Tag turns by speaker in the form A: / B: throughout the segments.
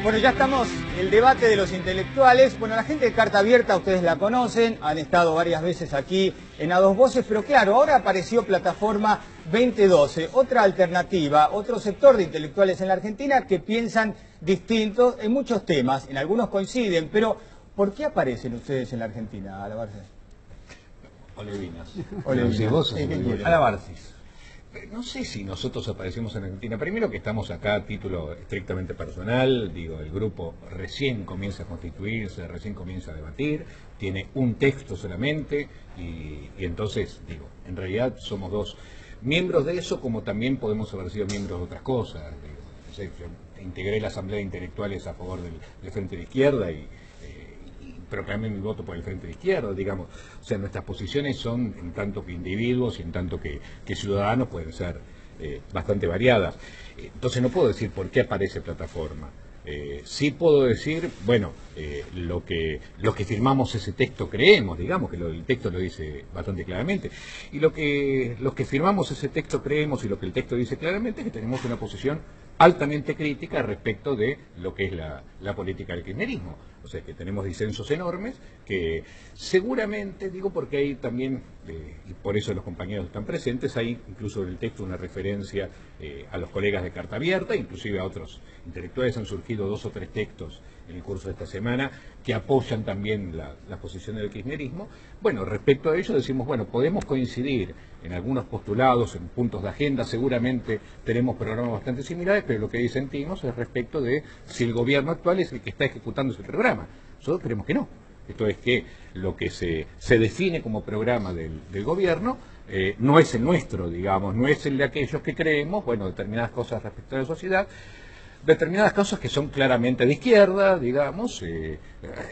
A: Bueno, ya estamos en el debate de los intelectuales. Bueno, la gente de Carta Abierta, ustedes la conocen, han estado varias veces aquí en A Dos Voces, pero claro, ahora apareció Plataforma 2012, otra alternativa, otro sector de intelectuales en la Argentina que piensan distintos en muchos temas, en algunos coinciden, pero ¿por qué aparecen ustedes en la Argentina, Alabarces?
B: Olevinas.
A: Olevinas.
B: Alabarces. No sé si nosotros aparecemos en Argentina. Primero que estamos acá a título estrictamente personal, digo, el grupo recién comienza a constituirse, recién comienza a debatir, tiene un texto solamente y entonces, digo, en realidad somos dos miembros de eso, como también podemos haber sido miembros de otras cosas. Digo, no sé, yo integré la Asamblea de Intelectuales a favor del Frente de Izquierda y proclamé mi voto por el Frente de Izquierda, digamos. O sea, nuestras posiciones son, en tanto que individuos y en tanto que ciudadanos, pueden ser bastante variadas. Entonces no puedo decir por qué aparece Plataforma. Sí puedo decir, bueno, los que firmamos ese texto creemos, digamos, que el texto lo dice bastante claramente, y los que firmamos ese texto creemos y lo que el texto dice claramente es que tenemos una posición altamente crítica respecto de lo que es la política del kirchnerismo. O sea, que tenemos disensos enormes, que seguramente, digo porque hay también, y por eso los compañeros están presentes, hay incluso en el texto una referencia a los colegas de Carta Abierta, inclusive a otros intelectuales. Han surgido 2 o 3 textos en el curso de esta semana que apoyan también la posición del kirchnerismo. Bueno, respecto a ello decimos, bueno, podemos coincidir en algunos postulados, en puntos de agenda, seguramente tenemos programas bastante similares, pero lo que disentimos es respecto de si el gobierno actual es el que está ejecutando ese programa. Nosotros creemos que no. Esto es que lo que se define como programa del gobierno no es el nuestro, digamos, no es el de aquellos que creemos, bueno, determinadas cosas respecto a la sociedad, determinadas cosas que son claramente de izquierda, digamos.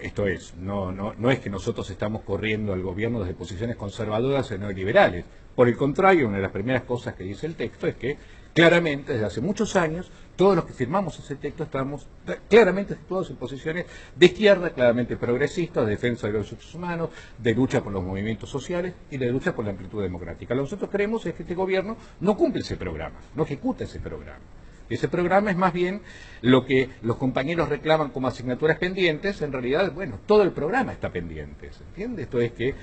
B: Esto es, no es que nosotros estamos corriendo al gobierno desde posiciones conservadoras o neoliberales. Por el contrario, una de las primeras cosas que dice el texto es que claramente, desde hace muchos años, todos los que firmamos ese texto estamos claramente situados en posiciones de izquierda, claramente progresistas, de defensa de los derechos humanos, de lucha por los movimientos sociales y de lucha por la amplitud democrática. Lo que nosotros creemos es que este gobierno no cumple ese programa, no ejecuta ese programa. Ese programa es más bien lo que los compañeros reclaman como asignaturas pendientes. En realidad, bueno, todo el programa está pendiente, ¿se entiende? Esto es que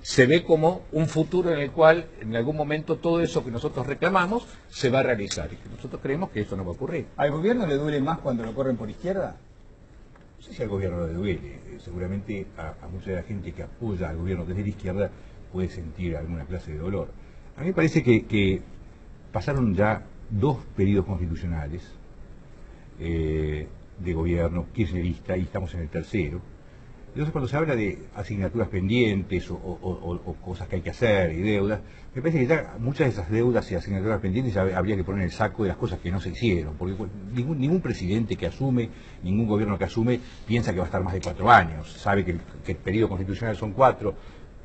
B: se ve como un futuro en el cual en algún momento todo eso que nosotros reclamamos se va a realizar, y que nosotros creemos que eso no va a ocurrir.
A: ¿Al gobierno le duele más cuando lo corren por izquierda?
C: No sé si al gobierno le duele, seguramente a mucha de la gente que apoya al gobierno desde la izquierda puede sentir alguna clase de dolor. A mí me parece que pasaron ya 2 periodos constitucionales de gobierno kirchnerista y estamos en el tercero. Entonces, cuando se habla de asignaturas pendientes o cosas que hay que hacer y deudas, me parece que ya muchas de esas deudas y asignaturas pendientes ya habría que poner en el saco de las cosas que no se hicieron, porque ningún presidente que asume, ningún gobierno que asume piensa que va a estar más de 4 años, sabe que el periodo constitucional son 4,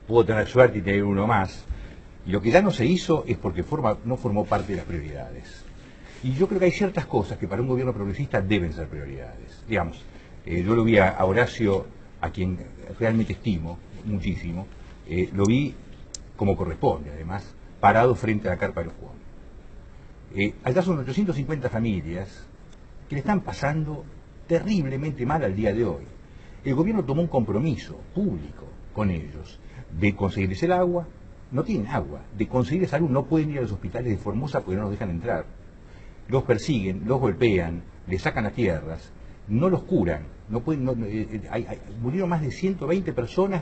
C: puedo tener suerte y tener uno más. Y lo que ya no se hizo es porque no formó parte de las prioridades. Y yo creo que hay ciertas cosas que para un gobierno progresista deben ser prioridades. Digamos, yo lo vi a Horacio, a quien realmente estimo muchísimo, lo vi como corresponde, además, parado frente a la carpa de los Juan. Allá son 850 familias que le están pasando terriblemente mal al día de hoy. El gobierno tomó un compromiso público con ellos de conseguirles el agua. No tienen agua, de conseguir salud, no pueden ir a los hospitales de Formosa porque no los dejan entrar. Los persiguen, los golpean, les sacan las tierras, no los curan. No pueden, murieron más de 120 personas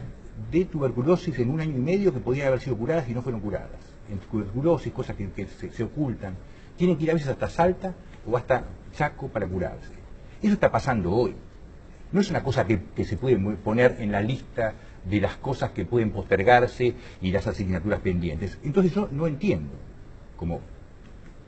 C: de tuberculosis en 1 año y medio que podían haber sido curadas y no fueron curadas. En tuberculosis, cosas que se ocultan. Tienen que ir a veces hasta Salta o hasta Chaco para curarse. Eso está pasando hoy. No es una cosa que se puede poner en la lista de las cosas que pueden postergarse y las asignaturas pendientes. Entonces yo no entiendo cómo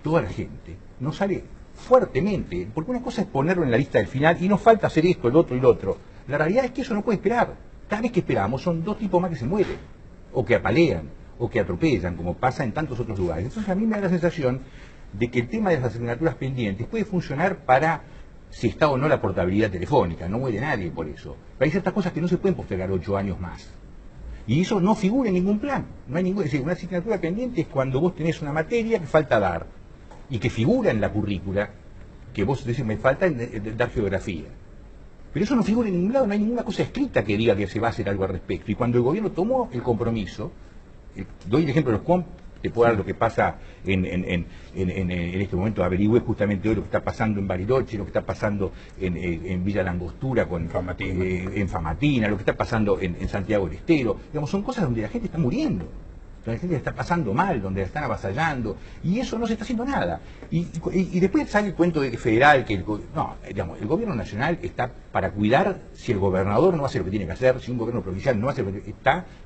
C: toda la gente no sale fuertemente, porque una cosa es ponerlo en la lista del final y nos falta hacer esto, el otro y el otro. La realidad es que eso no puede esperar. Cada vez que esperamos son 2 tipos más que se mueren, o que apalean, o que atropellan, como pasa en tantos otros lugares. Entonces a mí me da la sensación de que el tema de las asignaturas pendientes puede funcionar para si está o no la portabilidad telefónica, no muere nadie por eso. Pero hay ciertas cosas que no se pueden postergar 8 años más. Y eso no figura en ningún plan. No hay ningún, es decir, una asignatura pendiente es cuando vos tenés una materia que falta dar y que figura en la currícula que vos decís, me falta dar geografía. Pero eso no figura en ningún lado, no hay ninguna cosa escrita que diga que se va a hacer algo al respecto. Y cuando el gobierno tomó el compromiso, doy el ejemplo de los COM, te puedo dar lo que pasa en este momento, averigüé justamente hoy lo que está pasando en Bariloche, lo que está pasando en Villa Langostura, en Famatina, lo que está pasando en Santiago del Estero. Digamos, son cosas donde la gente está muriendo, donde la gente la está pasando mal, donde la están avasallando, y eso no se está haciendo nada. Y después sale el cuento de que federal, digamos, el gobierno nacional está para cuidar. Si el gobernador no hace lo que tiene que hacer, si un gobierno provincial no hace lo que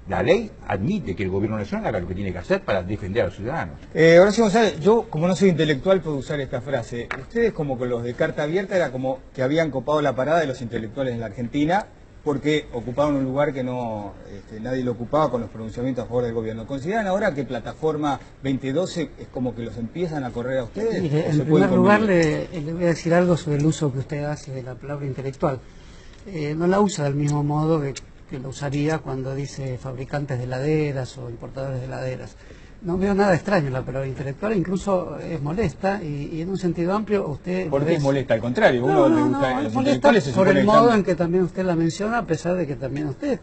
C: la ley admite que el gobierno nacional haga lo que tiene que hacer para defender a los ciudadanos.
A: Horacio González, yo como no soy intelectual puedo usar esta frase. Ustedes como con los de carta abierta era como que habían copado la parada de los intelectuales en la Argentina, porque ocupaban un lugar que no nadie lo ocupaba con los pronunciamientos a favor del gobierno. ¿Consideran ahora que Plataforma 2012 es como que los empiezan a correr a ustedes?
D: Mire, en primer lugar le voy a decir algo sobre el uso que usted hace de la palabra intelectual. No la usa del mismo modo que lo usaría cuando dice fabricantes de heladeras o importadores de heladeras. No veo nada extraño en la palabra intelectual, incluso es molesta y en un sentido amplio usted...
A: ¿Por qué es molesta? Al contrario,
D: no, es molesta por el modo en que también usted la menciona, a pesar de que también usted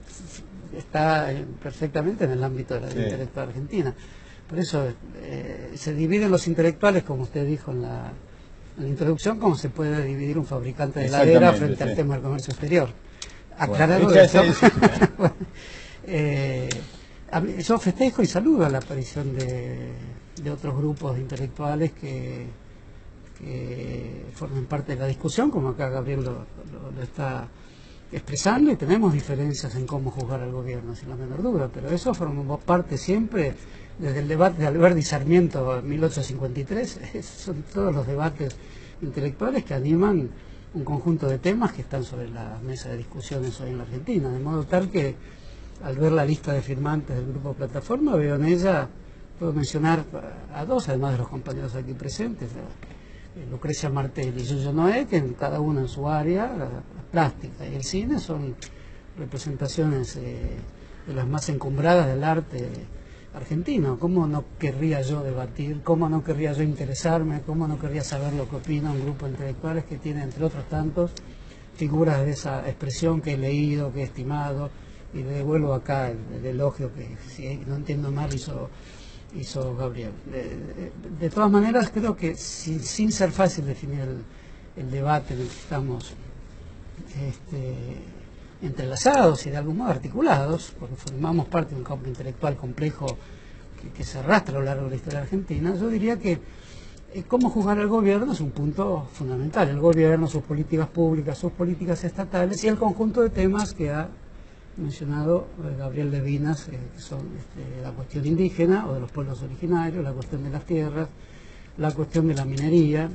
D: está perfectamente en el ámbito de la intelectual argentina. Por eso se dividen los intelectuales, como usted dijo en la introducción, como se puede dividir un fabricante de heladera frente al tema del comercio exterior. Aclarado esto. Yo festejo y saludo a la aparición de otros grupos de intelectuales que formen parte de la discusión, como acá Gabriel lo está expresando, y tenemos diferencias en cómo juzgar al gobierno, sin la menor duda, pero eso formó parte siempre desde el debate de Alberdi y Sarmiento en 1853, son todos los debates intelectuales que animan un conjunto de temas que están sobre la mesa de discusiones hoy en la Argentina, de modo tal que al ver la lista de firmantes del Grupo Plataforma, veo en ella, puedo mencionar a dos, además de los compañeros aquí presentes, Lucrecia Martel y Yuyo Noé, que cada uno en su área, la plástica y el cine, son representaciones de las más encumbradas del arte argentino. ¿Cómo no querría yo debatir? ¿Cómo no querría yo interesarme? ¿Cómo no querría saber lo que opina un grupo de intelectuales que tiene, entre otros tantos, figuras de esa expresión que he leído, que he estimado? Y le devuelvo acá el elogio que, si no entiendo mal, hizo Gabriel. De todas maneras, creo que sin ser fácil definir el debate en el que estamos entrelazados y de algún modo articulados, porque formamos parte de un campo intelectual complejo que se arrastra a lo largo de la historia argentina, yo diría que cómo juzgar al gobierno es un punto fundamental. El gobierno, sus políticas públicas, sus políticas estatales y el conjunto de temas que ha mencionado Gabriel Levinas, que son la cuestión indígena o de los pueblos originarios, la cuestión de las tierras, la cuestión de la minería.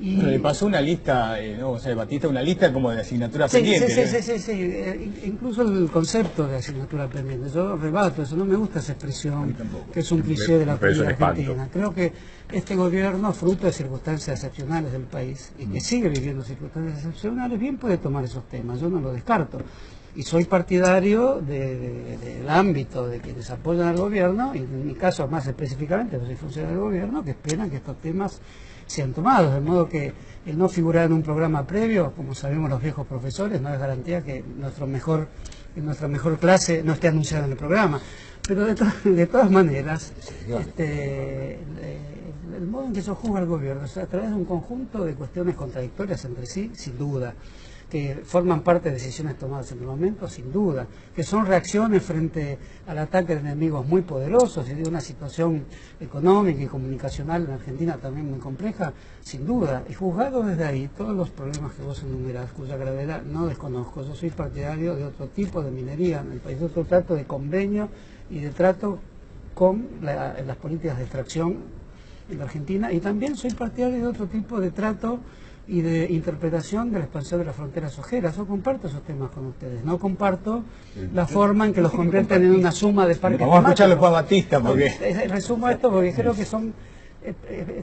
D: Y
A: le pasó una lista, ¿no? O sea, Batista, una lista como de asignatura pendiente.
D: Sí. Incluso el concepto de asignatura pendiente. Yo rebato eso, no me gusta esa expresión, que es un cliché de la política argentina. Creo que este gobierno, fruto de circunstancias excepcionales del país, y que sigue viviendo circunstancias excepcionales, bien puede tomar esos temas, yo no lo descarto. Y soy partidario del ámbito de quienes apoyan al gobierno, y en mi caso más específicamente, yo soy funcionario del gobierno, que esperan que estos temas sean tomados, de modo que el no figurar en un programa previo, como sabemos los viejos profesores, no es garantía que nuestra mejor clase no esté anunciada en el programa. Pero de todas maneras, el modo en que se juzga el gobierno es a través de un conjunto de cuestiones contradictorias entre sí, sin duda, que forman parte de decisiones tomadas en el momento, sin duda, que son reacciones frente al ataque de enemigos muy poderosos y de una situación económica y comunicacional en Argentina también muy compleja, sin duda. Y juzgado desde ahí todos los problemas que vos enumerás, cuya gravedad no desconozco. Yo soy partidario de otro tipo de minería en el país, de otro trato de convenio y de trato con las políticas de extracción en la Argentina, y también soy partidario de otro tipo de trato y de interpretación de la expansión de las fronteras ojeras. Yo comparto esos temas con ustedes, no comparto la forma en que los convierten en una suma de parques
A: temáticos. Vamos a escucharlo para Batista, porque...
D: Resumo esto porque creo que son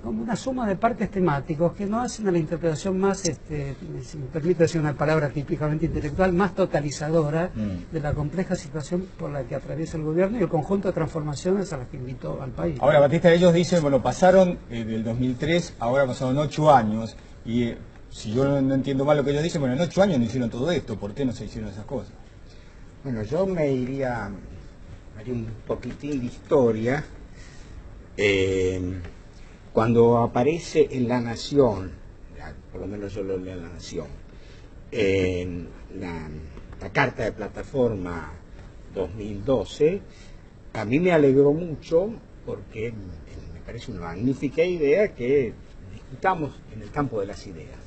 D: como una suma de parques temáticos que no hacen a la interpretación más, si me permite decir una palabra típicamente intelectual, más totalizadora de la compleja situación por la que atraviesa el gobierno y el conjunto de transformaciones a las que invitó al país.
A: Ahora, Batista, ellos dicen, bueno, pasaron del 2003, ahora pasaron 8 años. Y si yo no entiendo mal lo que ellos dicen, bueno, en 8 años no hicieron todo esto, ¿por qué no se hicieron esas cosas?
E: Bueno, yo haría un poquitín de historia. Cuando aparece en La Nación, por lo menos yo lo leo en La Nación, en la Carta de Plataforma 2012, a mí me alegró mucho porque me parece una magnífica idea que discutamos en el campo de las ideas.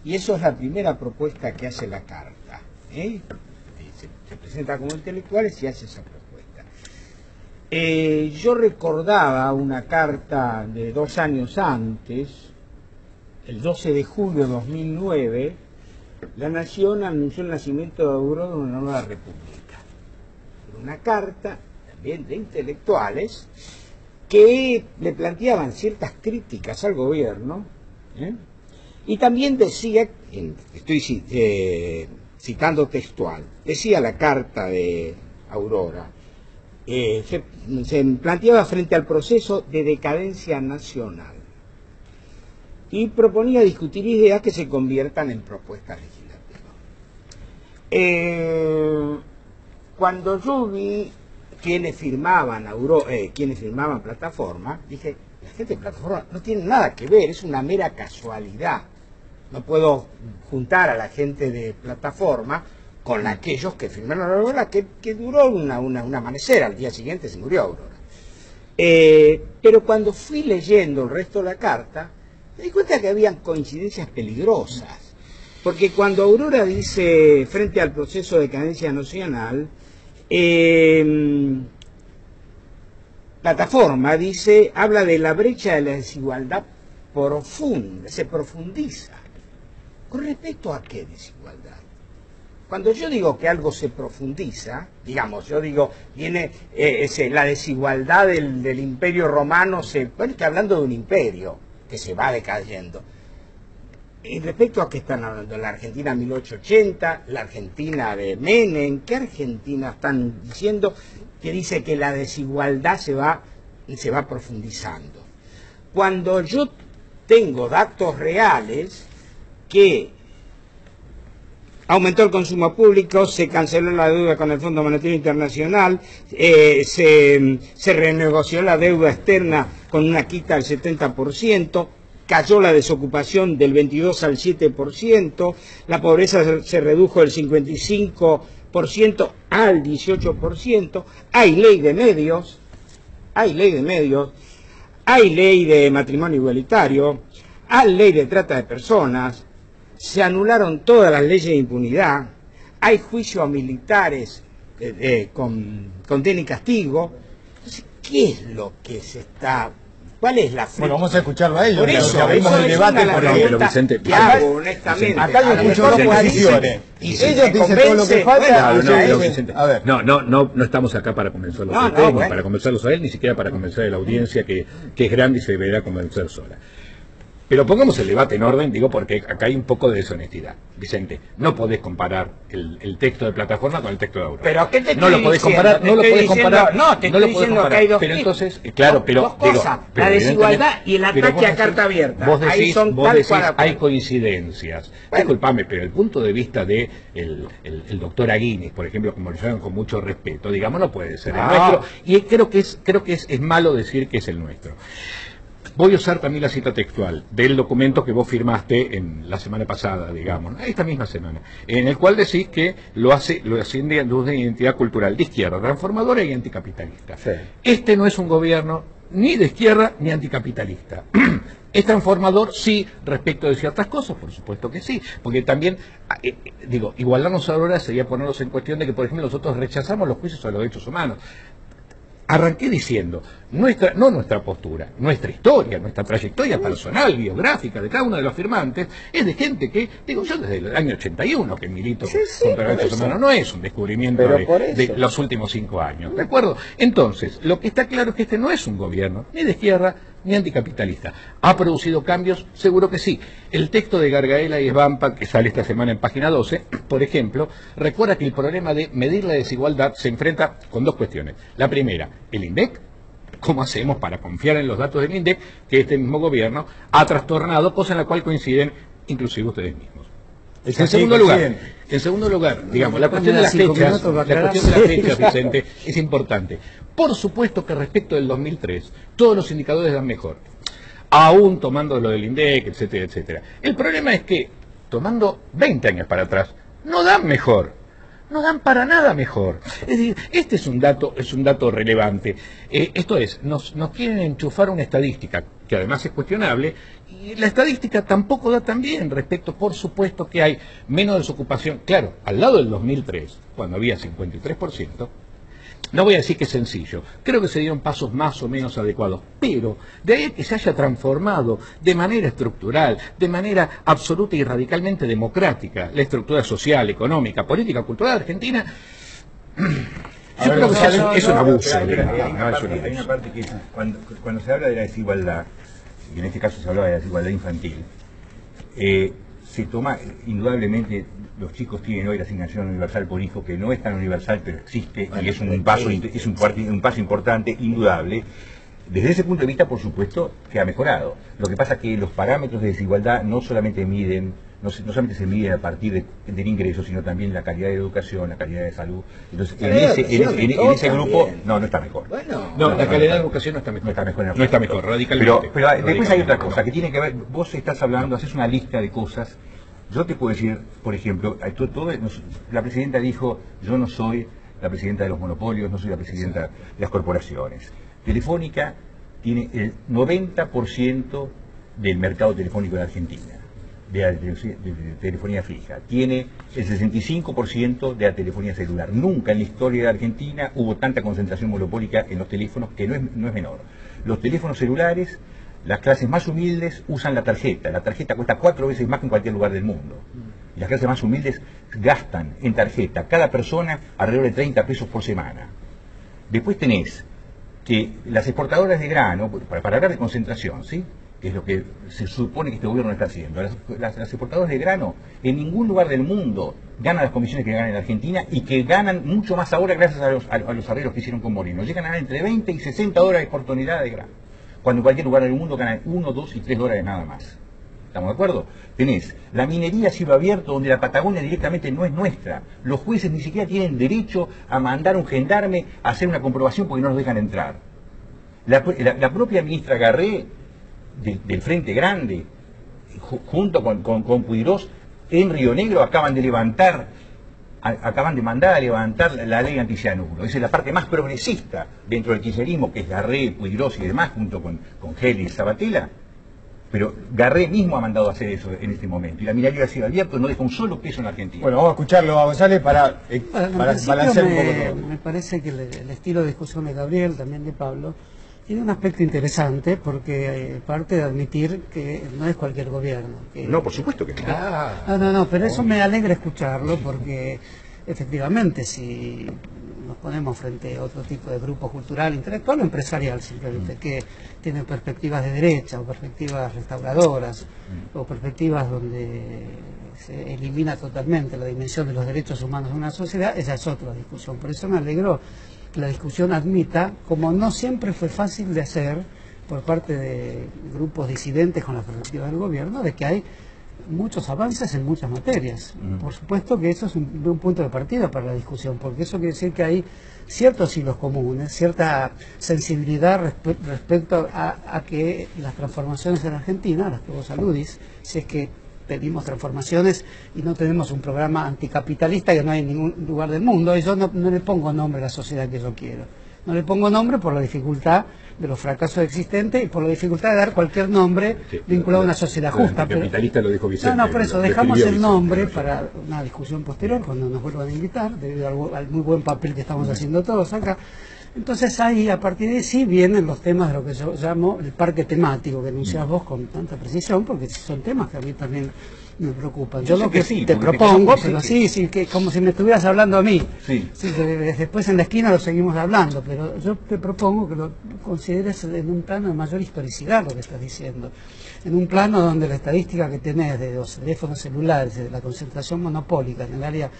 E: Y eso es la primera propuesta que hace la Carta. Se presenta como intelectuales y hace esa propuesta. Yo recordaba una carta de 2 años antes, el 12 de julio de 2009, La Nación anunció el nacimiento de Aurora de una nueva república. Era una carta también de intelectuales que le planteaban ciertas críticas al gobierno, y también decía, estoy citando textual, decía la carta de Aurora, se planteaba frente al proceso de decadencia nacional y proponía discutir ideas que se conviertan en propuestas legislativas. Cuando yo vi quienes firmaban Plataforma, dije, la gente de Plataforma no tiene nada que ver, es una mera casualidad. No puedo juntar a la gente de Plataforma con aquellos que firmaron Aurora, que duró un amanecer, al día siguiente se murió Aurora. Pero cuando fui leyendo el resto de la carta, me di cuenta que habían coincidencias peligrosas, porque cuando Aurora dice, frente al proceso de decadencia nacional, Plataforma habla de la brecha de la desigualdad profunda, se profundiza. ¿Con respecto a qué desigualdad? Cuando yo digo que algo se profundiza, digamos, yo digo, viene la desigualdad del imperio romano, bueno, estoy hablando de un imperio que se va decayendo. ¿Y respecto a qué están hablando? ¿La Argentina 1880? ¿La Argentina de Menem? ¿Qué Argentina están diciendo que dice que la desigualdad se va profundizando? Cuando yo tengo datos reales que aumentó el consumo público, se canceló la deuda con el Fondo Monetario Internacional, se renegoció la deuda externa con una quita del 70%, cayó la desocupación del 22 al 7%, la pobreza se redujo del 55% al 18%, hay ley de medios, hay ley de matrimonio igualitario, hay ley de trata de personas, se anularon todas las leyes de impunidad, hay juicios a militares con condena y castigo. Entonces, ¿qué es lo que se está...? ¿Cuál es la frente?
A: Bueno, vamos a escucharlo a ellos.
E: Por eso,
A: abrimos el debate
B: pero Vicente,
E: que hago honestamente.
A: acá yo escucho dos posiciones.
E: Y
A: ellos dicen todo lo que falta.
B: No estamos acá para convencerlos a ustedes, ni para convencerlos a él, ni siquiera para convencer a la audiencia que es grande y se deberá convencer sola. Pero pongamos el debate en orden, digo, porque acá hay un poco de deshonestidad. Vicente, no podés comparar el texto de Plataforma con el texto de Aurora.
E: ¿Pero qué te
B: no lo podés comparar, no lo podés comparar.
E: No, te estoy diciendo que hay dos.
B: Pero entonces, claro, pero
E: dos cosas, la desigualdad y el ataque a carta abierta.
B: Vos decís,
E: ahí son
B: hay coincidencias. Bueno. Disculpame, pero el punto de vista de el doctor Aguinis, por ejemplo, como lo llaman con mucho respeto, digamos, no puede ser el nuestro. Y creo que es malo decir que es el nuestro. Voy a usar también la cita textual del documento que vos firmaste en la semana pasada, digamos, esta misma semana, en el cual decís que lo asciende a luz de identidad cultural de izquierda, transformadora y anticapitalista. Sí. Este no es un gobierno ni de izquierda ni anticapitalista. ¿Es transformador? Sí, respecto de ciertas cosas, por supuesto que sí, porque también, igualarnos ahora sería ponernos en cuestión de que, por ejemplo, nosotros rechazamos los juicios a los derechos humanos. Arranqué diciendo, no nuestra postura, nuestra historia, nuestra trayectoria personal, biográfica de cada uno de los firmantes, es de gente que, yo desde el año 81 que milito contra los derechos humanos, no es un descubrimiento de los últimos 5 años, ¿de acuerdo? Entonces, lo que está claro es que este no es un gobierno ni de izquierda ni anticapitalista. ¿Ha producido cambios? Seguro que sí. El texto de Gargaela y Svampa, que sale esta semana en página 12, por ejemplo, recuerda que el problema de medir la desigualdad se enfrenta con dos cuestiones. La primera, el INDEC, ¿Cómo hacemos para confiar en los datos del INDEC que este mismo gobierno ha trastornado, cosa en la cual coinciden inclusive ustedes mismos? En segundo lugar, digamos, la cuestión de las fechas, Vicente, es importante. Por supuesto que respecto del 2003, todos los indicadores dan mejor, aún tomando lo del INDEC, etcétera, etcétera. El problema es que, tomando 20 años para atrás, no dan mejor. No dan para nada mejor. Es decir, este es un dato relevante. Esto es, nos quieren enchufar una estadística, que además es cuestionable, y la estadística tampoco da tan bien respecto, por supuesto que hay menos desocupación. Claro, al lado del 2003, cuando había 53%, no voy a decir que es sencillo, creo que se dieron pasos más o menos adecuados, pero de ahí que se haya transformado de manera estructural, de manera absoluta y radicalmente democrática, la estructura social, económica, política, cultural de Argentina, yo creo que es un abuso.
C: Hay una parte que cuando se habla de la desigualdad, y en este caso se habla de la desigualdad infantil, se toma indudablemente. Los chicos tienen hoy la asignación universal por hijo, que no es tan universal, pero existe y es un paso importante, indudable. Desde ese punto de vista, por supuesto, que ha mejorado. Lo que pasa es que los parámetros de desigualdad no solamente solamente se miden a partir del ingreso, sino también la calidad de educación, la calidad de salud. Entonces, en ese grupo, no está mejor.
B: No, la calidad de educación no está mejor.
C: No está mejor,
B: radicalmente.
C: Pero después hay otra cosa que tiene que ver, vos estás hablando, haces una lista de cosas. Yo te puedo decir, por ejemplo, la presidenta dijo, yo no soy la presidenta de los monopolios, no soy la presidenta de las corporaciones. Telefónica tiene el 90% del mercado telefónico de Argentina, de la telefonía fija. Tiene el 65% de la telefonía celular. Nunca en la historia de Argentina hubo tanta concentración monopólica en los teléfonos, que no es menor. Los teléfonos celulares, las clases más humildes usan la tarjeta. La tarjeta cuesta 4 veces más que en cualquier lugar del mundo. Y las clases más humildes gastan en tarjeta, cada persona, alrededor de 30 pesos por semana. Después tenés que las exportadoras de grano, para hablar de concentración, ¿sí?, que es lo que se supone que este gobierno está haciendo, las exportadoras de grano en ningún lugar del mundo ganan las comisiones que ganan en Argentina, y que ganan mucho más ahora gracias a los arreglos que hicieron con Moreno. Llegan a ganar entre 20 y 60 dólares por tonelada de grano, cuando en cualquier lugar del mundo ganan 1, 2 y 3 dólares nada más. ¿Estamos de acuerdo? Tenés la minería a cielo abierto, donde la Patagonia directamente no es nuestra. Los jueces ni siquiera tienen derecho a mandar un gendarme a hacer una comprobación porque no los dejan entrar. La propia ministra Garré, del Frente Grande, junto con Puigdós, en Río Negro acaban de mandar a levantar la ley anticianuro. Esa es la parte más progresista dentro del kirchnerismo, que es Garré, Puigdós y demás, junto con Geli y Sabatella. Pero Garré mismo ha mandado a hacer eso en este momento. Y la minería a cielo abierto no deja un solo peso en la Argentina.
A: Bueno, vamos a escucharlo a González para balancear un poco todo.
D: Me parece que el estilo de discusión de Gabriel, también de Pablo, tiene un aspecto interesante, porque parte de admitir que no es cualquier gobierno.
B: No, por supuesto que no.
D: No, pero eso me alegra escucharlo, porque efectivamente si nos ponemos frente a otro tipo de grupo cultural, intelectual o empresarial simplemente, que tiene perspectivas de derecha o perspectivas restauradoras o perspectivas donde se elimina totalmente la dimensión de los derechos humanos de una sociedad, esa es otra discusión. Por eso me alegro que la discusión admita, como no siempre fue fácil de hacer por parte de grupos disidentes con la perspectiva del gobierno, de que hay muchos avances en muchas materias. Por supuesto que eso es un punto de partida para la discusión, porque eso quiere decir que hay ciertos hilos comunes, cierta sensibilidad respecto a que las transformaciones en Argentina, a las que vos aludís, si es que pedimos transformaciones y no tenemos un programa anticapitalista que no hay en ningún lugar del mundo, y yo no le pongo nombre a la sociedad que yo quiero. No le pongo nombre por la dificultad de los fracasos existentes y por la dificultad de dar cualquier nombre vinculado a una sociedad justa.
B: Capitalista lo dijo Vicente.
D: No, por eso dejamos el nombre para una discusión posterior, cuando nos vuelvan a invitar, debido al muy buen papel que estamos haciendo todos acá. Entonces ahí, a partir de ahí, sí vienen los temas de lo que yo llamo el parque temático, que enunciás vos con tanta precisión, porque son temas que a mí también me preocupan. Yo lo que te propongo, pero sí, que como si me estuvieras hablando a mí. Sí, después en la esquina lo seguimos hablando, pero yo te propongo que lo consideres en un plano de mayor historicidad lo que estás diciendo. En un plano donde la estadística que tenés de los teléfonos celulares, de la concentración monopólica en el área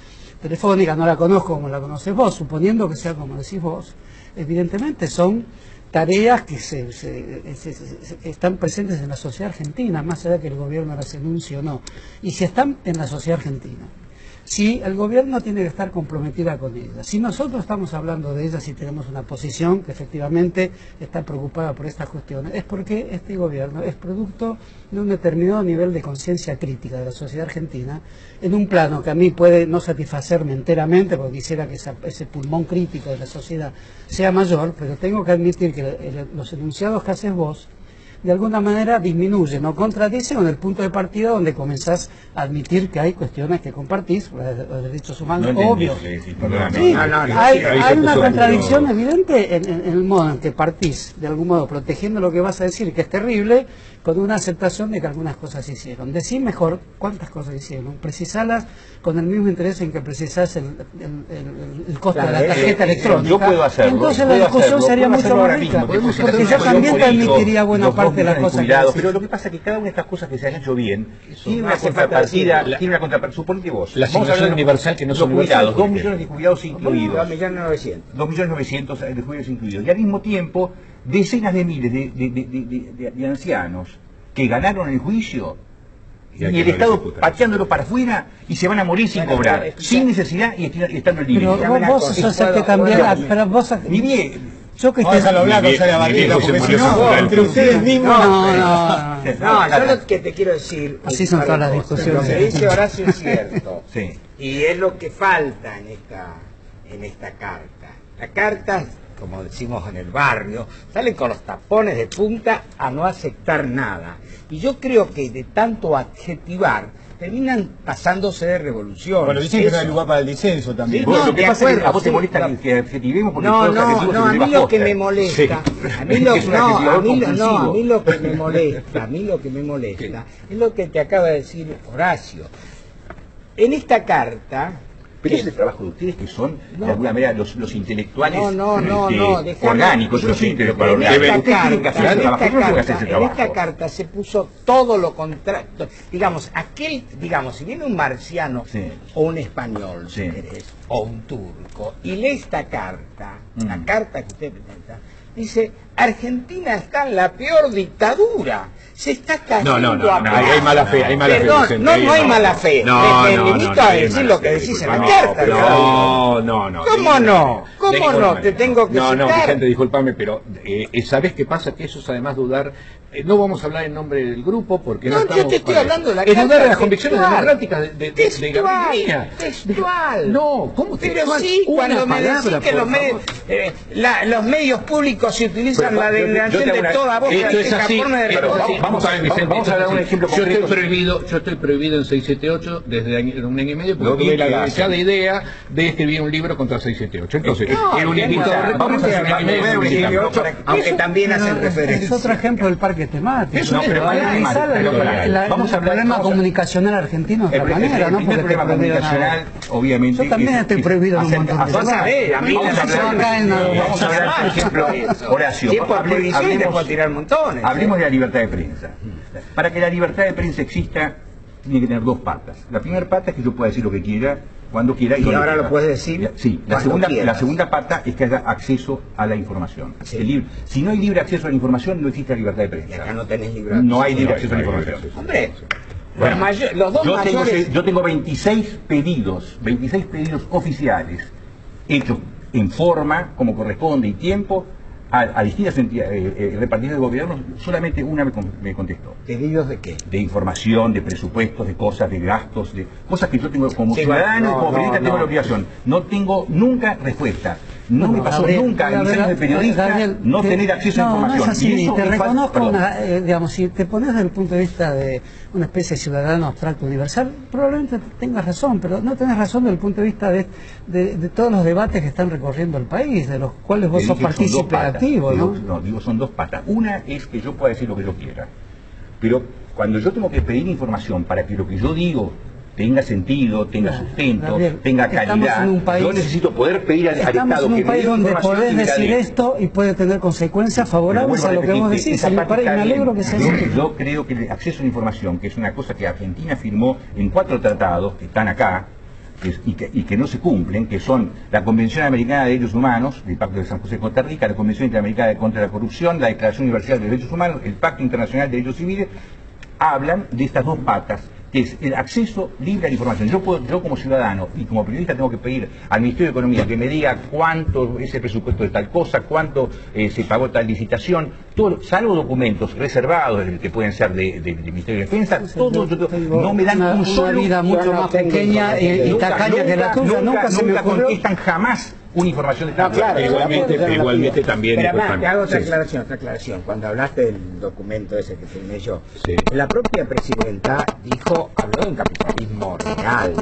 D: telefónica, no la conozco como la conoces vos, suponiendo que sea como decís vos, evidentemente son tareas que están presentes en la sociedad argentina, más allá de que el gobierno las enuncie o no, y si están en la sociedad argentina. Si el gobierno tiene que estar comprometida con ellas, si nosotros estamos hablando de ellas y tenemos una posición que efectivamente está preocupada por estas cuestiones, es porque este gobierno es producto de un determinado nivel de conciencia crítica de la sociedad argentina, en un plano que a mí puede no satisfacerme enteramente, porque quisiera que ese pulmón crítico de la sociedad sea mayor, pero tengo que admitir que los enunciados que haces vos, de alguna manera disminuyen o contradicen con el punto de partida donde comenzás a admitir que hay cuestiones que compartís, los derechos humanos, obvio. Sí, hay una contradicción evidente en el modo en que partís, de algún modo, protegiendo lo que vas a decir, que es terrible, con una aceptación de que algunas cosas se hicieron. Decí mejor cuántas cosas hicieron, precisalas con el mismo interés en que precisás el costo de la tarjeta electrónica.
C: Yo puedo hacerlo.
D: Entonces la discusión sería mucho más rica, porque yo también te admitiría buena parte de las cosas que decís.
C: Pero lo que pasa es que cada una de estas cosas que se han hecho bien tiene una contrapartida, suponete vos.
B: La asignación universal que no son
C: jubilados, 2 millones de jubilados incluidos.
E: 2.900.000.
C: 2.900.000 de jubilados incluidos. Y al mismo tiempo, decenas de miles de ancianos que ganaron el juicio y el Estado pateándolo para afuera y se van a morir sin cobrar, sin necesidad y estando libre.
D: Pero vos sos el que también... Pero vos...
C: Ni bien.
D: Yo que
A: Vamos a lo blanco, sale a batir, porque si no, entre ustedes mismos...
E: No, yo lo que te quiero decir...
D: Así son todas las discusiones.
E: Lo que dice Horacio es cierto.
C: Sí.
E: Y es lo que falta en esta carta. La carta, como decimos en el barrio, sale con los tapones de punta a no aceptar nada. Y yo creo que de tanto adjetivar, terminan pasándose de revolución.
A: Bueno, dicen que no hay lugar para el disenso también.
E: Sí, no,
C: Lo que pasa es que a vos te
E: sí,
C: molesta que adjetivemos porque
E: No,
C: todos los adjetivos
E: a
C: se
E: mí lo que me
C: llevan
E: molesta,
C: postre.
E: a mí lo,
C: Es un
E: no,
C: adjetivador
E: a mí
C: compulsivo.
E: lo que me molesta es lo que te acaba de decir Horacio. En esta carta...
C: Pero ese es el trabajo de ustedes, que son, de alguna manera, los intelectuales
E: dejame,
C: orgánicos, los intelectuales.
E: En esta carta se puso todo lo contrario. Digamos, si viene un marciano o un español, si querés, o un turco, y lee esta carta, la carta que usted presenta, dice, Argentina está en la peor dictadura. Se está cayendo
B: No,
E: a
B: ahí hay mala fe, hay mala fe.
E: Perdón,
B: Vicente,
E: no
B: ahí
E: hay mala fe. Me limito a decir lo que decís en la carta.
B: No.
E: ¿Cómo no? ¿Cómo no? Te tengo que citar.
B: No, Vicente, discúlpame, pero ¿sabés qué pasa? Que eso es además dudar. No vamos a hablar en nombre del grupo porque no estamos...
E: yo te estoy hablando de la
B: carta. Es dudar de las
E: textual,
B: convicciones democráticas de Gabriel.
E: Textual.
B: No, ¿cómo textual?
E: Pero sí, cuando me decís que los medios públicos se utilizan la declaración de toda boca
B: esto es así. Vamos a ver, Vicente,
C: vamos a dar un ejemplo concreto.
B: Yo estoy prohibido en 678 desde un año y medio porque tuve la desgraciada idea de escribir un libro contra 678. Entonces,
C: vamos a hacer un año y medio,
E: aunque también hacen referencia.
D: Es otro ejemplo del parque temático.
B: Eso no, pero
D: vamos a hablar del problema comunicacional argentino de otra manera, ¿no?
C: El problema comunicacional, obviamente...
D: Yo también estoy prohibido en un montón de
C: Vamos a hablar, por ejemplo, Horacio, hablemos de la libertad de prensa. Para que la libertad de prensa exista, tiene que tener dos patas. La primera pata es que yo pueda decir lo que quiera, cuando quiera.
E: Y ahora lo puedes decir.
C: Sí, la segunda pata es que haya acceso a la información.
E: Sí.
C: Si no hay libre acceso a la información, no existe la libertad de prensa.
E: Y acá no tenés libre acceso.
C: No hay libre acceso a la información.
E: Hombre,
C: Bueno,
E: los dos mayores...
C: yo tengo 26 pedidos oficiales hechos en forma, como corresponde, y tiempo, a distintas entidades repartidas de gobierno. Solamente una me contestó.
E: ¿Pedidos de qué?
C: De información, de presupuestos, de cosas, de gastos, de cosas que yo tengo como ciudadano y como periodista tengo la obligación. No tengo nunca respuesta. No me pasó nunca en mis años de periodista no tener acceso a información.
D: No es así,
C: y eso
D: te reconozco,
C: digamos,
D: si te pones desde el punto de vista de una especie de ciudadano abstracto universal, probablemente tengas razón, pero no tenés razón desde el punto de vista de todos los debates que están recorriendo el país, de los cuales vos sos partícipe activo, ¿no?
C: No, digo, son dos patas. Una es que yo pueda decir lo que yo quiera, pero cuando yo tengo que pedir información para que lo que yo digo tenga sentido, tenga sustento, tenga calidad, yo necesito poder pedir al Estado que me dé información. Estamos en un país
D: donde podés decir esto y puede tener consecuencias favorables a lo que vos decís. Me alegro que sea así.
C: Yo creo que el acceso a la información, que es una cosa que Argentina firmó en 4 tratados que están acá, y que no se cumplen, que son la Convención Americana de Derechos Humanos, el Pacto de San José de Costa Rica, la Convención Interamericana contra la Corrupción, la Declaración Universal de Derechos Humanos, el Pacto Internacional de Derechos Civiles, hablan de estas dos patas, que es el acceso libre a la información. Yo como ciudadano y como periodista tengo que pedir al Ministerio de Economía que me diga cuánto es el presupuesto de tal cosa, cuánto se pagó tal licitación, todo, salvo documentos reservados que pueden ser del Ministerio de Defensa, no me dan un solo...
D: Una vida mucho más pequeña y tacaña que la tuya, nunca se me ocurrió.
C: Contestan jamás una información de tal
E: claro,
B: igualmente también...
E: Pero además, te hago otra
B: sí.
E: aclaración. Cuando hablaste del documento ese que firmé yo,
B: Sí.
E: la propia presidenta habló de un capitalismo real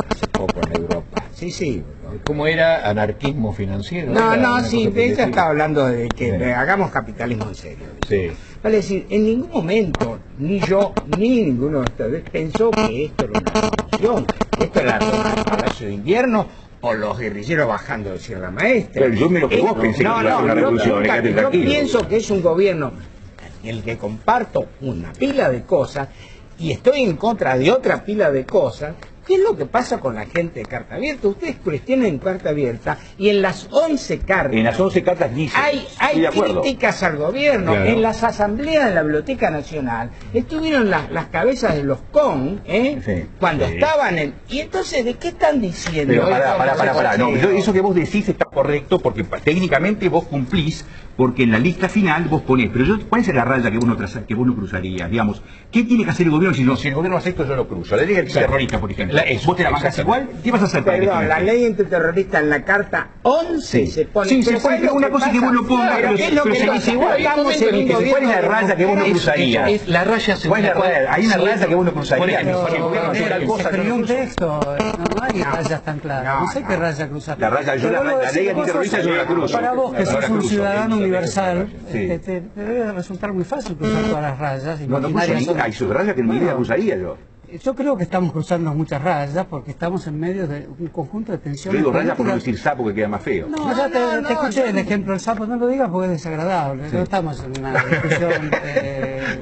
E: hace poco en Europa. Sí.
B: ¿Cómo era? Anarquismo financiero.
E: No,
B: Era una
E: sí,
B: cosa por el
E: ella
B: estilo.
E: estaba hablando de que
C: Sí.
E: hagamos capitalismo en serio.
B: Sí.
E: Vale decir, en ningún momento, ni yo, ni ninguno de ustedes pensó que esto era una revolución, esto era la toma del Palacio de Invierno o los guerrilleros bajando de Sierra Maestra.
C: Pero yo me lo que vos pensé que iba a ser una revolución, quédate
E: yo
C: tranquilo.
E: pienso que es un gobierno en el que comparto una pila de cosas y estoy en contra de otra pila de cosas. ¿Qué es lo que pasa con la gente de Carta Abierta? Ustedes tienen Carta Abierta y en las 11 cartas...
C: En las 11 cartas dice,
E: Hay
C: estoy de acuerdo.
E: críticas al gobierno.
B: Claro.
E: En las asambleas de la Biblioteca Nacional estuvieron las cabezas de los CON,
C: Sí,
E: cuando
C: sí.
E: estaban en... Y entonces, ¿de qué están diciendo?
C: Pero pará. No,
E: Pero-
C: eso que vos decís está correcto porque técnicamente vos cumplís, porque en la lista final vos ponés, pero ¿cuál es la raya que vos no cruzarías? Digamos, ¿qué tiene que hacer el gobierno? Si el gobierno hace esto, yo lo cruzo. La ley terrorista, por ejemplo. ¿Vos te la bancás igual? ¿Qué vas a hacer para que
E: Perdón,
C: te
E: la
C: metas?
E: ley antiterrorista en la carta 11 se pone...
C: Sí, se
E: pero
C: pone,
E: ¿sabes
C: pero
E: lo
C: una
E: que
C: cosa que
E: pasa?
C: vos lo pongas,
E: Pero
C: pero
E: ¿qué es lo
C: pero
E: que
C: se
E: pasa?
C: dice,
E: Igual
C: ¿cuál
E: estamos
C: es
E: en un
C: la
E: gobierno
C: raya que vos no
E: de
C: cruzarías?
B: Es la raya
C: ¿Cuál es la raya? Hay una raya que vos no
B: Por
C: cruzarías.
B: ejemplo,
C: Si el gobierno hace tal
D: Se
C: cosa,
D: escribió
C: yo
D: un
C: no cruzo.
D: texto, no hay rayas tan claras, no sé qué raya cruzar.
C: La raya, yo
D: Pero
C: la
D: vuelvo a
C: ley
D: decir,
C: antiterrorista yo la cruzo.
D: Para vos, que
C: No la
D: sos un
C: cruzo.
D: ciudadano universal,
C: Sí.
D: te debe resultar muy fácil cruzar todas las rayas.
C: No cruzo
D: imaginarias
C: ninguna, hay
D: son-
C: raya que no la cruzaría yo.
D: Yo creo que estamos cruzando muchas rayas porque estamos en medio de un conjunto de
C: Yo
D: tensiones
C: digo raya por no
D: políticas.
C: decir sapo que queda más feo.
D: No, ya te escuché el ejemplo del sapo, no lo digas porque es desagradable. No estamos en una discusión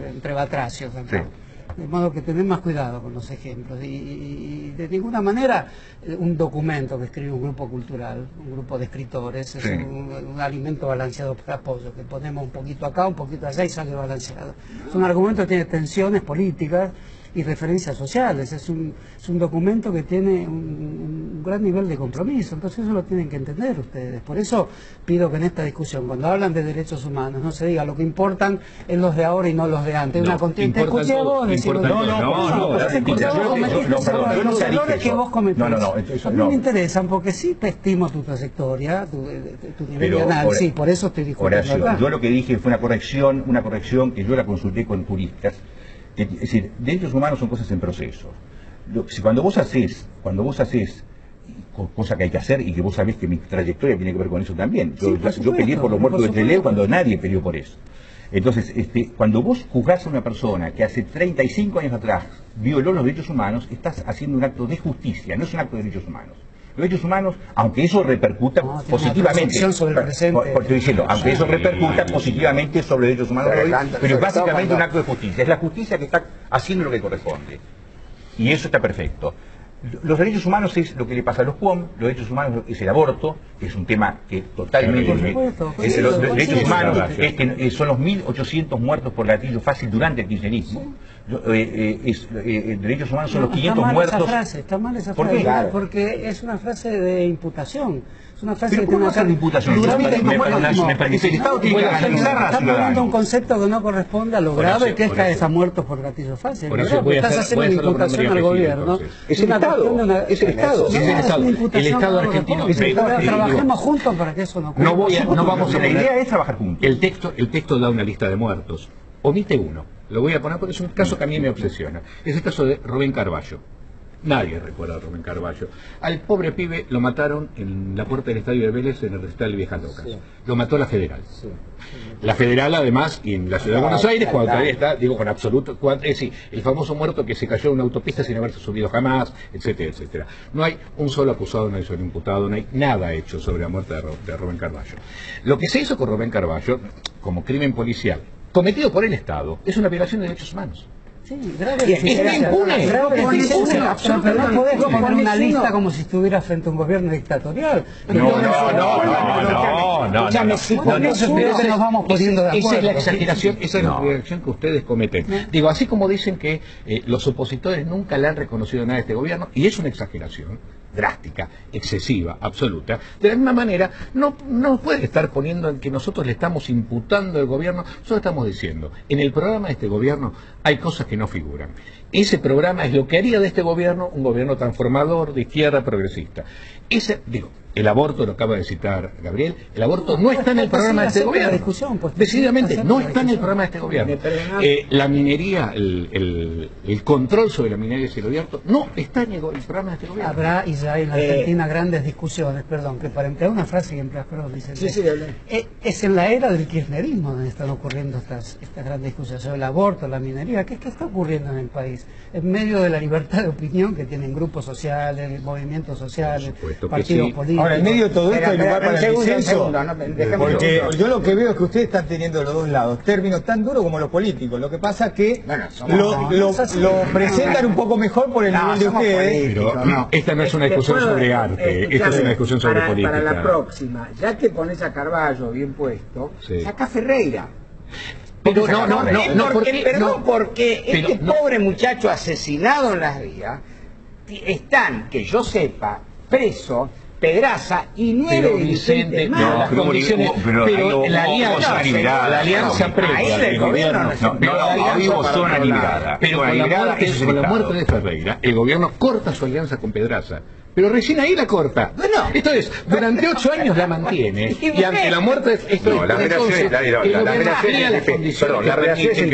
D: entre batracios acá.
C: Sí.
D: De modo que tener más cuidado con los ejemplos. Y de ninguna manera un documento que escribe un grupo cultural, un grupo de escritores, es
C: Sí.
D: un alimento balanceado para pollo, que ponemos un poquito acá, un poquito allá y sale balanceado. Es un argumento que tiene tensiones políticas y referencias sociales. Es un documento que tiene un gran nivel de compromiso, entonces eso lo tienen que entender ustedes. Por eso pido que en esta discusión, cuando hablan de derechos humanos, no se diga lo que importan es los de ahora y no los de antes.
B: No,
D: Una contienda. Te
B: importan
D: escuché a
B: todos,
D: vos decir,
B: importan todos.
D: los errores que vos cometiste.
C: eso
D: A mí
C: no.
D: me interesan porque sí te estimo tu trayectoria, tu nivel de análisis, por eso estoy discutiendo
C: Horacio,
D: acá.
C: yo lo que dije fue una corrección que yo la consulté con juristas. Es decir, derechos humanos son cosas en proceso. Cuando vos haces, cosa que hay que hacer y que vos sabés que mi trayectoria tiene que ver con eso también.
D: Sí, por
C: Yo
D: supuesto,
C: peleé por los muertos de
D: por
C: Trelew
D: supuesto.
C: cuando nadie peleó por eso. Entonces, cuando vos juzgás a una persona que hace 35 años atrás violó los derechos humanos, estás haciendo un acto de justicia, no es un acto de derechos humanos. Los derechos humanos, aunque eso repercuta
D: No, tiene una
C: positivamente,
D: percepción sobre el presente.
C: estoy diciendo, aunque eso repercuta positivamente sobre derechos humanos
E: Pero
C: hoy,
E: tanto-
C: pero es
E: sobre todo
C: básicamente un
E: cuando-
C: acto de justicia. Es la justicia que está haciendo lo que corresponde. Y eso está perfecto. Los derechos humanos es lo que le pasa a los PUOM, los derechos humanos es el aborto, que es un tema que totalmente...
D: Por supuesto, por
C: los
D: supuesto,
C: derechos
D: por
C: humanos
D: supuesto.
C: es que son los 1.800 muertos por gatillo fácil durante el kirchnerismo. Derechos humanos son los 500
D: está mal
C: muertos...
D: Esa frase, está mal esa
C: ¿Por
D: frase,
C: qué? Claro.
D: porque es una frase de imputación. Es una frase
C: Pero
D: que
C: ¿cómo
D: tiene
C: va a ser de imputación?
D: Durante
C: Me
D: el
C: parece-
D: comunismo.
C: me parece que el Estado tiene que
D: No,
C: garantizar al
D: está poniendo
C: ciudadano.
D: un concepto que no corresponde a lo
B: Horacio,
D: grave que es que
B: Horacio.
D: haya muertos por gatillo fácil.
B: Horacio,
D: ¿verdad?
B: voy a
D: Estás
B: hacer-
D: haciendo
B: voy a
D: una
B: hacerlo con
D: imputación
B: María
D: al
B: Cristina,
D: gobierno.
B: entonces.
C: Es el
D: una
C: Estado,
D: cuestión de una-
C: es el Estado.
D: No,
B: Es el Estado.
D: una imputación
B: El Estado
D: que no
B: argentino-
D: corresponde.
B: Pero-
D: Trabajemos juntos para que eso no ocurra.
B: No vamos a
C: La idea es trabajar juntos.
B: El texto da una lista de muertos. Omite uno. Lo voy a poner porque es un caso que a mí me obsesiona. Es el caso de Rubén Carballo. Nadie recuerda a Rubén Carballo. Al pobre pibe lo mataron en la puerta del estadio de Vélez en el recital de Viejas Locas. Lo mató la Federal. La Federal, además, y en la ciudad de Buenos Aires, cuando todavía está, digo con absoluto, el famoso muerto que se cayó en una autopista sin haberse subido jamás, etcétera, etcétera. No hay un solo acusado, no hay un solo imputado, no hay nada hecho sobre la muerte de Rubén Carballo. Lo que se hizo con Rubén Carballo, como crimen policial, cometido por el Estado, es una violación de derechos humanos.
D: Sí, grave
B: Es impune.
D: Grave deficiencia.
B: Absoluta.
D: Pero no podés poner una lista como si estuviera frente a un gobierno dictatorial.
B: No.
E: Escúchame, si
D: Bueno,
E: pones
D: entonces creo que nos vamos poniendo de acuerdo.
B: Esa es la exageración, esa es la exageración que ustedes cometen. Digo, así como dicen que los opositores nunca le han reconocido nada a este gobierno, y es una exageración drástica, excesiva, absoluta, de la misma manera no puede estar poniendo en que nosotros le estamos imputando al gobierno. Nosotros estamos diciendo, en el programa de este gobierno hay cosas que no figuran. Ese programa es lo que haría de este gobierno un gobierno transformador, de izquierda, progresista. El aborto, lo acaba de citar Gabriel, el aborto no está en el programa de este gobierno. Decididamente, no está en el programa de este gobierno. La minería, el control sobre la minería y el cielo abierto, no está en el programa de este gobierno.
D: Habrá y ya hay en la Argentina grandes discusiones, perdón, que para emplear una frase que empleas, perdón, Vicente, es en la era del kirchnerismo donde están ocurriendo estas grandes discusiones sobre el aborto, la minería. ¿Qué está ocurriendo en el país? En medio de la libertad de opinión que tienen grupos sociales, movimientos sociales, partidos políticos.
A: Ahora, en medio de todo esto hay lugar para el disenso,
E: déjame
A: porque yo lo que veo es que ustedes están teniendo los dos lados términos tan duros como los políticos. Lo que pasa es que lo presentan un poco mejor por el nivel de ustedes.
B: Pero esta no es una discusión sobre arte, esta es una discusión sobre política.
E: Para la próxima, ya que pones a Carballo bien puesto, saca a Ferreira.
B: Pero
E: porque este pobre muchacho asesinado en las vías están, que yo sepa, preso Pedraza y 9 dirigentes más.
B: Pero la alianza previa del gobierno
C: no zona liberada.
B: Pero con la muerte de Ferreira, el gobierno corta su alianza con Pedraza. Pero recién ahí la corta. Esto es, durante 8 años la mantiene. Y ante la muerte
C: la relación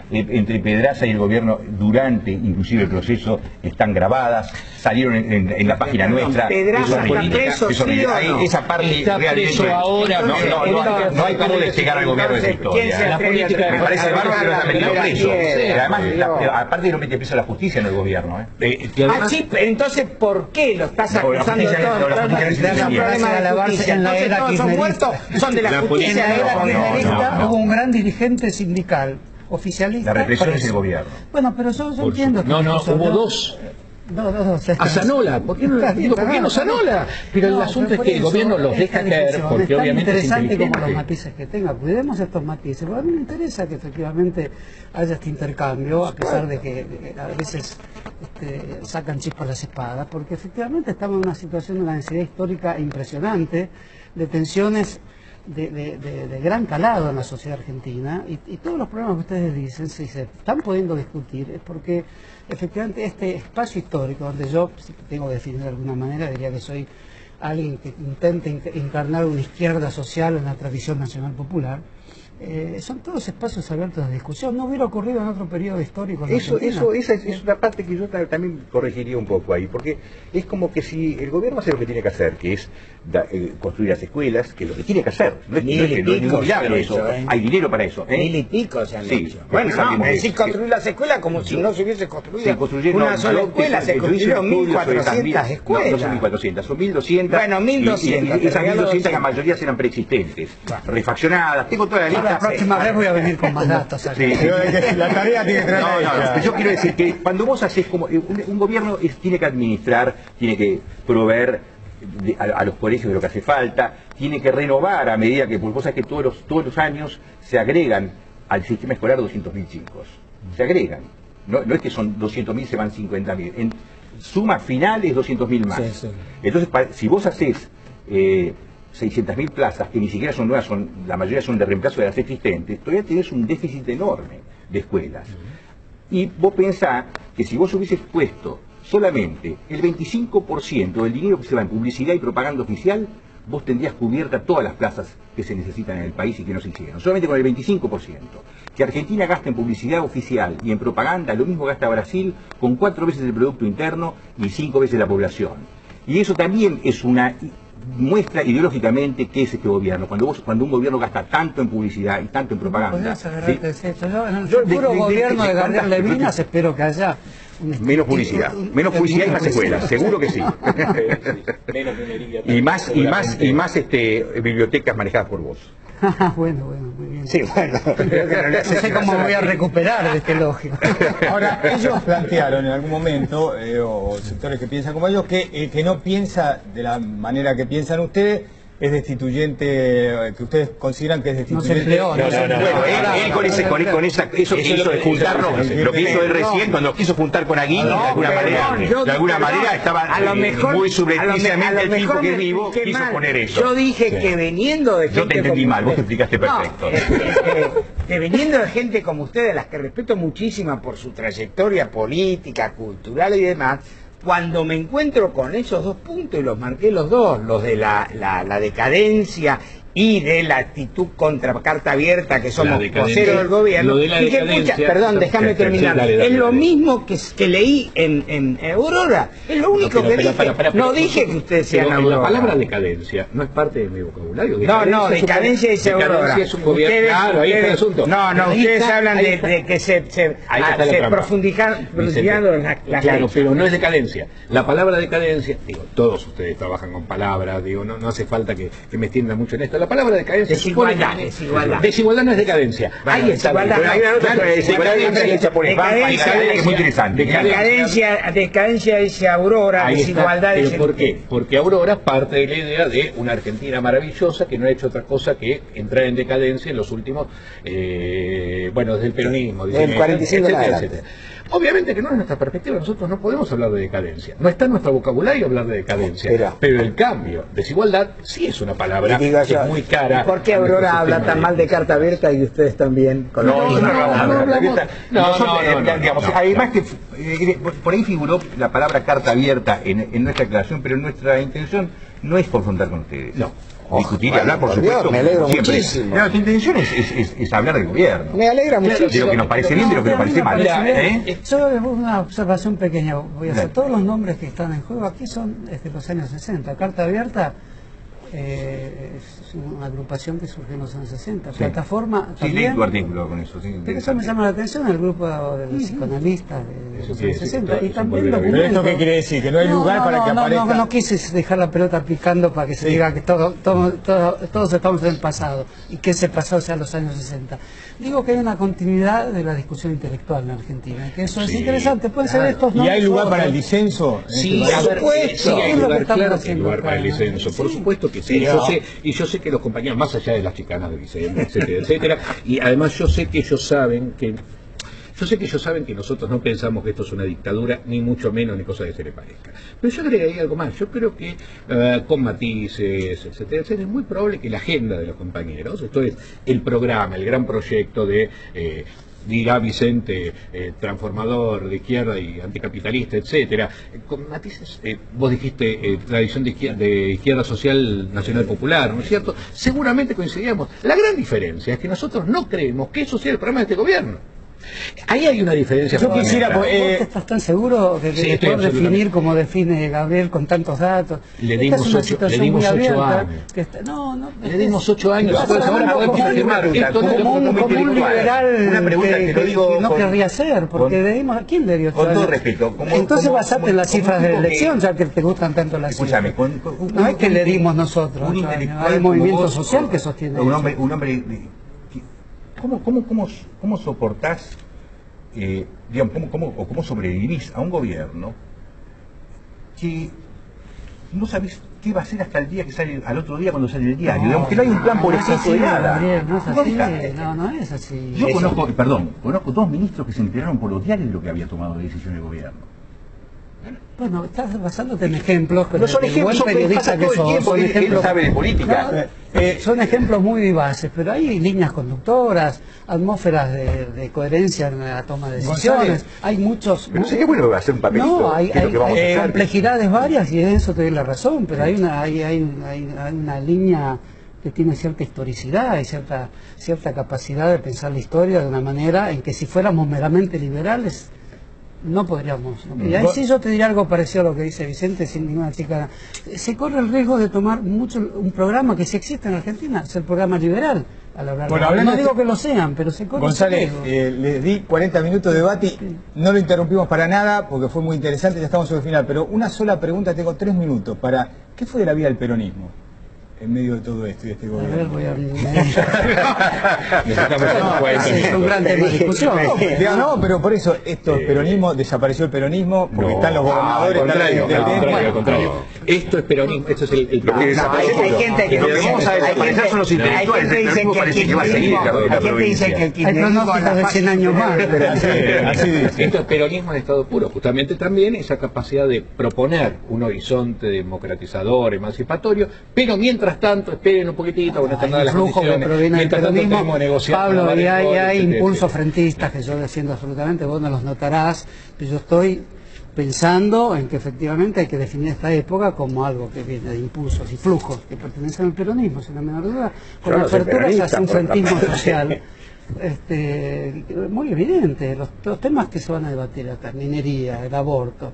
C: entre Pedraza y el gobierno durante inclusive el proceso están grabadas, salieron en la página nuestra.
E: Pedraza está preso, ¿sí o no?
C: Esa parte
B: está preso ahora.
C: No hay cómo despegar al gobierno de esa historia.
B: La política
C: me parece bárbaro que lo está metiendo preso. Además, aparte lo mete preso la justicia en el gobierno.
E: Sí, entonces ¿por qué lo estás acusando de todo? Entonces todos son muertos, son de la justicia.
D: Hubo un gran dirigente sindical oficialista.
C: La represión es el gobierno.
D: Bueno, pero yo entiendo.
B: Hubo dos. A Zanola, ¿por qué no Zanola? Pero el asunto es que el gobierno los deja caer porque obviamente es
D: interesante como los matices que tenga. Cuidemos estos matices. Pero a mí me interesa que efectivamente haya este intercambio, a pesar de que a veces sacan chispas las espadas, porque efectivamente estamos en una situación de una ansiedad histórica impresionante, de tensiones de gran calado en la sociedad argentina, y todos los problemas que ustedes dicen, si se están pudiendo discutir, es porque efectivamente este espacio histórico, donde yo, si tengo que definir de alguna manera, diría que soy alguien que intenta encarnar una izquierda social en la tradición nacional popular, son todos espacios abiertos de discusión. No hubiera ocurrido en otro periodo histórico.
C: Esa es una parte que yo también corregiría un poco ahí, porque es como que si el gobierno hace lo que tiene que hacer, que es construir las escuelas, que es lo que tiene que hacer, no es ningún milagro eso, hay dinero para eso.
E: 1000 y pico se han hecho. Bueno, no, decir construir las escuelas como si no se hubiese construido una sola escuela, se construyeron 1400 escuelas.
C: No son 1400, son 1200.
E: Bueno, 1200.
C: Y esas 1200 la mayoría eran preexistentes, refaccionadas, tengo toda la lista.
D: La próxima vez voy a venir con más datos.
A: La tarea tiene que traer.
C: Yo quiero decir que cuando vos haces como un gobierno tiene que administrar, tiene que proveer a los colegios de lo que hace falta, tiene que renovar a medida que, porque vos sabés que todos los años se agregan al sistema escolar 200.000 chicos, se agregan, no es que son 200.000, se van 50.000, en suma final es 200.000 más. Entonces, si vos haces 600.000 plazas, que ni siquiera son nuevas, la mayoría son de reemplazo de las existentes, todavía tenés un déficit enorme de escuelas. Y vos pensás que si vos hubieses puesto solamente el 25% del dinero que se va en publicidad y propaganda oficial, vos tendrías cubiertas todas las plazas que se necesitan en el país y que no se hicieron. Solamente con el 25%. Que Argentina gasta en publicidad oficial y en propaganda, lo mismo gasta Brasil, con 4 veces el Producto Interno y 5 veces la población. Y eso también es una muestra ideológicamente qué es este gobierno. Cuando un gobierno gasta tanto en publicidad y tanto en propaganda.
D: Yo el puro gobierno de Gabriel Levinas espero que haya
C: menos publicidad y más escuelas, seguro que sí. y más bibliotecas manejadas por vos.
D: Bueno, muy bien.
E: Sí, bueno.
D: No sé cómo me voy a recuperar de este elogio.
A: Ahora, ellos plantearon en algún momento, o sectores que piensan como ellos, que el que no piensa de la manera que piensan ustedes es destituyente, que ustedes consideran que es destituyente.
D: No se empleó,
E: No, no, no. Bueno, él con eso que hizo de juntarnos, lo que hizo él recién, cuando quiso juntar con Aguirre, de alguna manera estaba muy subrepticiamente el tipo que vivo, quiso poner eso.
F: Yo dije que viniendo de gente.
C: Yo te entendí mal, vos te explicaste perfecto.
F: Que viniendo de gente como ustedes, las que respeto muchísimo por su trayectoria política, cultural y demás, cuando me encuentro con esos dos puntos, y los marqué los dos, los de la decadencia y de la actitud contra carta abierta, que somos voceros del gobierno, dije, pucha, perdón, déjame terminar, es lo mismo que leí en Aurora, es lo único que dije, no dije que ustedes sean Aurora.
B: La palabra decadencia no es parte de mi vocabulario.
F: No, decadencia dice Aurora.
B: Decadencia es un gobierno, claro, ahí está el asunto.
F: No, ustedes hablan de que se profundizaron
B: Claro, pero no es decadencia. La palabra decadencia, digo, todos ustedes trabajan con palabras, digo, no hace falta que me extiendan mucho en esto. La palabra decadencia
F: desigualdad.
B: Desigualdad no es decadencia.
F: Ahí está.
C: Desigualdad es muy interesante.
F: Decadencia dice Aurora, desigualdad
B: ¿Pero
F: dice.
B: por qué? Porque Aurora parte de la idea de una Argentina maravillosa que no ha hecho otra cosa que entrar en decadencia en los últimos, desde el peronismo,
E: En 45
B: etcétera. Obviamente que no es nuestra perspectiva, nosotros no podemos hablar de decadencia. No está en nuestro vocabulario hablar de decadencia. Pero el cambio, desigualdad, sí es una palabra que es muy cara.
F: ¿Por qué Aurora habla tan mal de carta abierta y ustedes también?
C: Además que por ahí figuró la palabra carta abierta en nuestra aclaración, pero nuestra intención no es confrontar con ustedes.
B: No.
C: Discutir y hablar, por supuesto.
E: Me alegro
C: siempre.
E: muchísimo.
C: No, tu intención es hablar del gobierno.
E: Me alegra muchísimo.
C: De lo que nos parece bien, de lo que nos parece mal.
D: Yo una observación pequeña voy a hacer. Todos los nombres que están en juego aquí son de los años 60. Carta Abierta es una agrupación que surgió en los años 60. Plataforma
C: Sí,
D: también.
C: leí tu artículo con eso. Sí,
D: Pero eso me llama la atención, el grupo de los psicoanalistas de los años 60. Y también
A: ¿Pero esto qué quiere decir? ¿Que no hay lugar para que aparezca?
D: No quise dejar la pelota picando para que se diga que todos estamos en el pasado y que ese pasado sea los años 60. Digo que hay una continuidad de la discusión intelectual en Argentina, que eso es interesante. Pueden ser estos
A: ¿Y hay lugar para el disenso?
B: Sí,
A: por supuesto.
B: hay lugar, claro que hay lugar para el disenso, por supuesto que sí. Yo sé que los compañeros, más allá de las chicanas de Vicente, etcétera, y además yo sé que ellos saben que nosotros no pensamos que esto es una dictadura, ni mucho menos, ni cosa que se le parezca. Pero yo agregaría algo más. Yo creo que con matices, etcétera, es muy probable que la agenda de los compañeros, esto es el programa, el gran proyecto de dirá Vicente, transformador de izquierda y anticapitalista, etcétera, con matices, vos dijiste tradición de izquierda social nacional popular, ¿no es cierto? Seguramente coincidíamos. La gran diferencia es que nosotros no creemos que eso sea el programa de este gobierno. Ahí hay una diferencia.
A: Yo quisiera,
D: ¿Vos estás tan seguro de poder definir como define Gabriel con tantos datos?
B: Le dimos 8 años. Le dimos 8 años.
D: Como un liberal
C: una pregunta que lo digo
D: no querría ser, porque le dimos, ¿a quién le dio 8 años?
C: Con todo respeto.
D: Entonces basate en las cifras de la elección, ya que te gustan tanto las cifras.
C: Escúchame,
D: no es que le dimos nosotros. Hay movimiento social que sostiene eso.
C: Un hombre ¿Cómo soportás, cómo sobrevivís a un gobierno que no sabés qué va a hacer hasta el día que sale, al otro día cuando sale el diario? Digamos que no hay un plan por escrito de nada.
D: No es así, no es así.
C: Yo conozco 2 ministros que se enteraron por los diarios de lo que había tomado de decisión el gobierno.
D: Bueno, estás basándote en ejemplos, pero
C: no son ejemplos, son periodistas que son ejemplos, sabe de política.
D: Son ejemplos muy vivaces, pero hay líneas conductoras, atmósferas de coherencia en la toma de decisiones.
A: González,
D: hay muchos.
C: Pero sé que bueno va a hacer un papelito.
D: No, hay complejidades varias y en eso te doy la razón, pero hay una línea que tiene cierta historicidad y cierta capacidad de pensar la historia de una manera en que si fuéramos meramente liberales no podríamos. Y ahí sí yo te diría algo parecido a lo que dice Vicente, sin ninguna chica. Se corre el riesgo de tomar un programa que sí existe en Argentina, es el programa liberal. No digo que lo sean, pero se corre
A: González,
D: ese riesgo.
A: les di 40 minutos de debate, no lo interrumpimos para nada porque fue muy interesante, ya estamos sobre el final, pero una sola pregunta, tengo 3 minutos para ¿qué fue de la vida del peronismo? en medio de todo esto y de este
D: A ver,
A: gobierno?
D: voy a...
B: Es
D: un gran tema de discusión.
A: No, pero por eso, esto es peronismo, desapareció el peronismo, porque están los gobernadores,
B: al
A: están los
B: contrario,
A: intendentes.
B: al contrario. Esto es peronismo, esto es el
C: Lo que desapareció.
F: Hay gente que
C: Lo que vamos a desaparecer son los intelectuales.
F: Hay gente que
C: Parece que va a seguir en la
F: hay gente que dice
C: provincia.
F: que el
D: Hay
F: kirchnerismo
D: pronósticos de 100 años más.
A: Así dice.
B: Esto es peronismo en estado puro, justamente también esa capacidad de proponer un horizonte democratizador, emancipatorio, pero mientras tanto, esperen un poquitito, bueno, están dadas
D: Hay
B: las
D: flujo que
B: condiciones,
D: proviene del
B: mientras tanto
D: peronismo.
B: tenemos que negociar con
D: Pablo,
B: varios
D: y hay
B: etcétera,
D: impulsos
B: etcétera.
D: frentistas que yo defiendo absolutamente, vos no los notarás, pero yo estoy pensando en que efectivamente hay que definir esta época como algo que viene de impulsos y flujos que pertenecen al peronismo, sin la menor duda, con
C: Yo no soy
D: aperturas
C: peronista,
D: hacia un
C: por otra
D: frentismo
C: parte.
D: social. Muy evidente, los temas que se van a debatir acá, minería, el aborto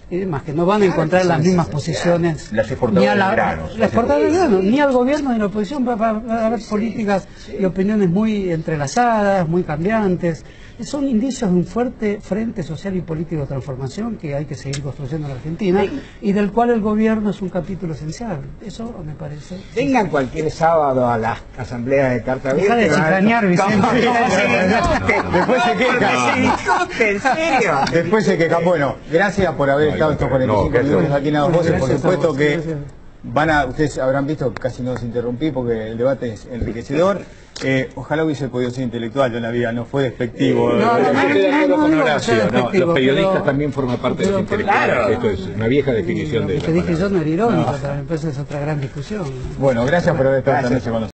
D: y demás, que no van a encontrar las mismas posiciones
C: Las exportadoras de granos.
D: las exportadoras de granos, ni al gobierno ni a la oposición. Va a haber políticas y opiniones muy entrelazadas, muy cambiantes. Son indicios de un fuerte frente social y político de transformación que hay que seguir construyendo en la Argentina y del cual el gobierno es un capítulo esencial. Eso me parece.
F: Vengan cualquier sábado a las asambleas de Carta
D: Deja de chicanear, Vicente.
A: Después se queja.
F: Se discute, en serio.
A: Después se quejan. Bueno, gracias por haber estado estos 45
C: gracias.
A: minutos aquí en Las Voces. Por
D: Gracias a
A: supuesto
D: vos,
A: que
D: gracias.
A: ustedes habrán visto, casi no los interrumpí porque el debate es enriquecedor. Ojalá hubiese podido ser intelectual de la vida, no fue despectivo.
D: No,
B: Yo estoy de acuerdo con
D: no,
B: Horacio,
D: no,
B: ¿no?
D: despectivo,
B: Los periodistas
D: pero-
B: también forman parte de los
D: pero-
B: intelectuales.
F: claro.
B: Esto es una vieja definición
D: Lo
B: de
D: que
B: la
D: te dije yo
B: palabra.
D: no era irónico, también, pues es otra gran discusión.
A: Bueno, gracias por haber estado esta noche con nosotros.